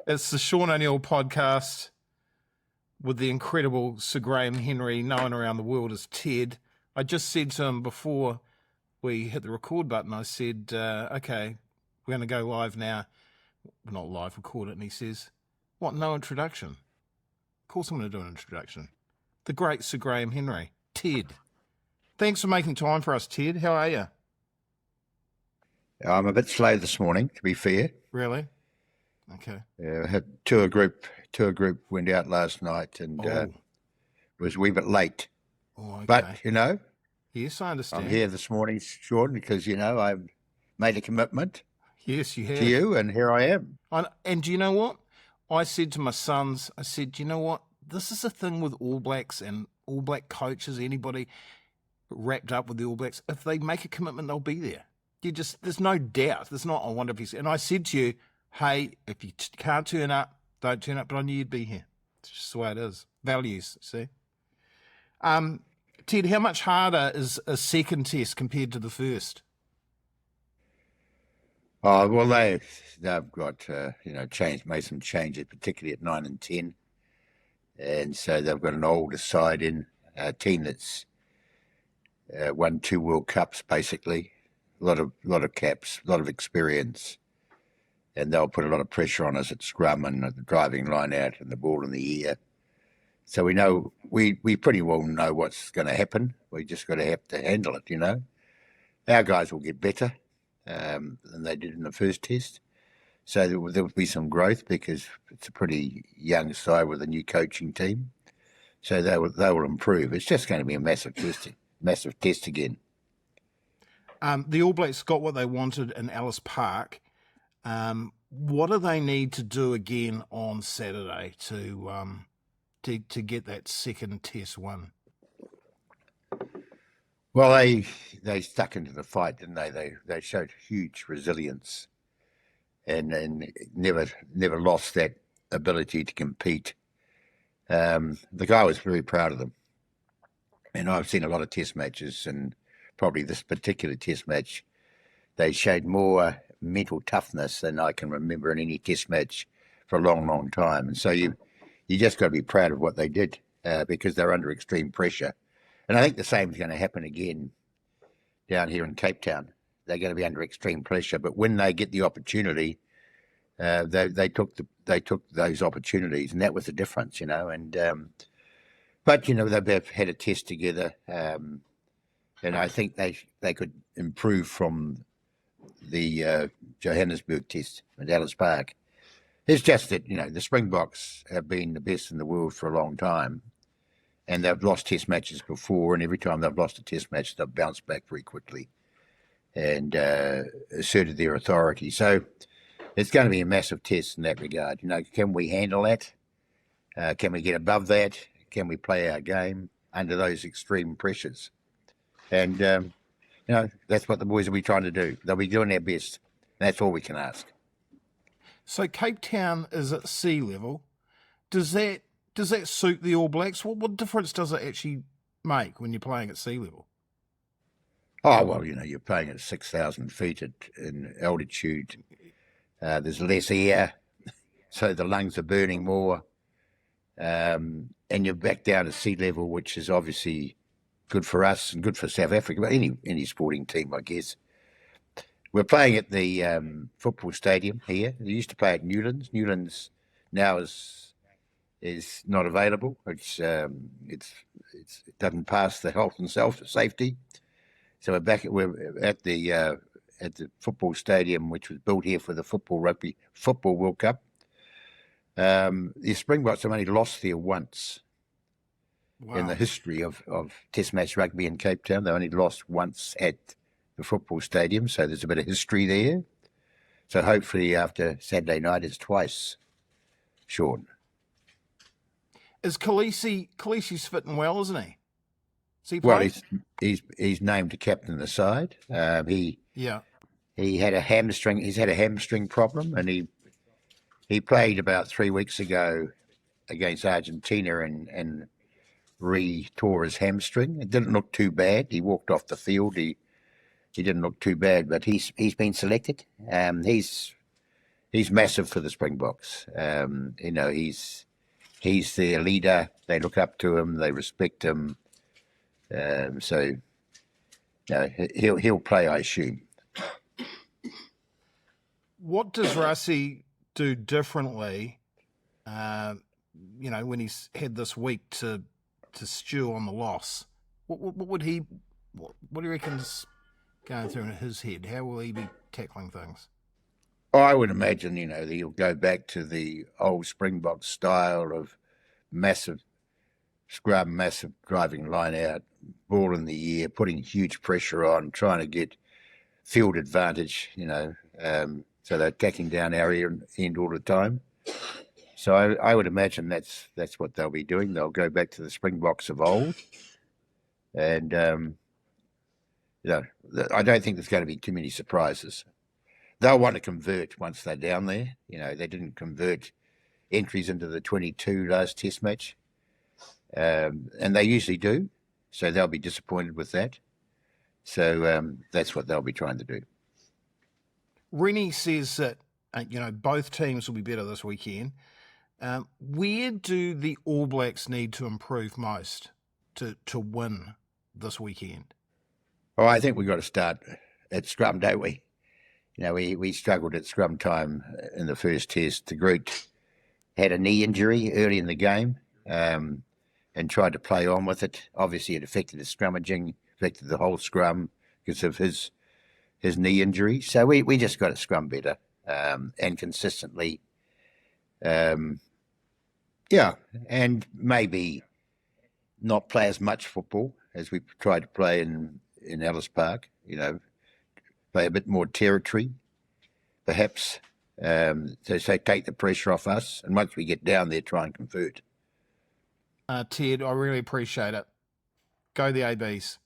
It's the Shaun O'Neill Podcast with the incredible Sir Graham Henry, known around the world as Ted. I just said to him before we hit the record button, I said, okay, we're going to go live now. We're not live, record it. And he says, what, no introduction? Of course I'm going to do an introduction. The great Sir Graham Henry, Ted. Thanks for making time for us, Ted. How are you? I'm a bit slow this morning, to be fair. Really? Okay. I had tour group went out last night and was a wee bit late. Oh, okay. But, Yes, I understand. I'm here this morning, Shaun, because, I've made a commitment Yes, you have. to you, and here I am. And do you know what? I said to my sons, do you know what? This is the thing with All Blacks and All Black coaches, anybody wrapped up with the All Blacks. If they make a commitment, they'll be there. There's no doubt. There's not, I wonder if he's, and I said to you, hey, if you can't turn up, don't turn up, but I knew you'd be here. It's just the way it is. Values, see? Ted, how much harder is a second test compared to the first? Oh, well, they've got, made some changes, particularly at 9 and 10. And so they've got an older side in, a team that's won 2 World Cups, basically. A lot of caps, a lot of experience. And they'll put a lot of pressure on us at scrum and the driving line out and the ball in the air. So we know, we pretty well know what's going to happen. We just got to have to handle it, Our guys will get better than they did in the first test. So there will be some growth because it's a pretty young side with a new coaching team. So they will improve. It's just going to be a massive test again. The All Blacks got what they wanted in Ellis Park. What do they need to do again on Saturday to get that second test won? Well, they stuck into the fight, didn't they? They showed huge resilience and never lost that ability to compete. The guy was very proud of them. And I've seen a lot of test matches, and probably this particular test match, they showed more mental toughness than I can remember in any test match for a long, long time. And so you just got to be proud of what they did because they're under extreme pressure. And I think the same is going to happen again down here in Cape Town. They're going to be under extreme pressure, but when they get the opportunity, they took those opportunities, and that was the difference, And but they've had a test together, and I think they could improve from the Johannesburg test at Ellis Park. It's just that, the Springboks have been the best in the world for a long time, and they've lost test matches before, and every time they've lost a test match, they've bounced back very quickly and asserted their authority. So it's going to be a massive test in that regard. Can we handle that? Can we get above that? Can we play our game under those extreme pressures? And that's what the boys will be trying to do. They'll be doing their best. That's all we can ask. So Cape Town is at sea level. Does that suit the All Blacks? What difference does it actually make when you're playing at sea level? Oh, well, you're playing at 6,000 feet in altitude. There's less air, so the lungs are burning more. And you're back down to sea level, which is obviously good for us and good for South Africa, but any sporting team, I guess. We're playing at the football stadium here. They used to play at Newlands. Newlands now is not available. It doesn't pass the health and safety. So we're at the football stadium, which was built here for the football World Cup. The Springboks have only lost there once. Wow. In the history of Test match rugby in Cape Town. They only lost once at the football stadium, so there's a bit of history there. So hopefully after Saturday night it's twice, Shaun. Is Kolisi's fitting well, isn't he? Well, he's named to captain the side. He had a hamstring. He's had a hamstring problem, and he played about 3 weeks ago against Argentina and re-tore his hamstring. It didn't look too bad. He walked off the field. He didn't look too bad, but he's been selected. He's he's massive for the Springboks. He's their leader. They look up to him. They respect him. So he'll play, I assume. What does Rassie do differently, when he's had this week to stew on the loss? What do you reckon's going through in his head? How will he be tackling things? I would imagine, that he'll go back to the old Springbok style of massive scrum, massive driving line out, ball in the air, putting huge pressure on, trying to get field advantage, so they're attacking down area end all the time. So I would imagine that's what they'll be doing. They'll go back to the Springboks of old. And, I don't think there's going to be too many surprises. They'll want to convert once they're down there. They didn't convert entries into the 22 last test match. And they usually do. So they'll be disappointed with that. So that's what they'll be trying to do. Rennie says that, both teams will be better this weekend. Where do the All Blacks need to improve most to win this weekend? Oh, I think we've got to start at scrum, don't we? We struggled at scrum time in the first test. The Groot had a knee injury early in the game and tried to play on with it. Obviously, it affected his scrummaging, affected the whole scrum because of his knee injury. So we just got to scrum better and consistently. And maybe not play as much football as we tried to play in Ellis Park, play a bit more territory, perhaps, so take the pressure off us. And once we get down there, try and convert. Ted, I really appreciate it. Go the ABs.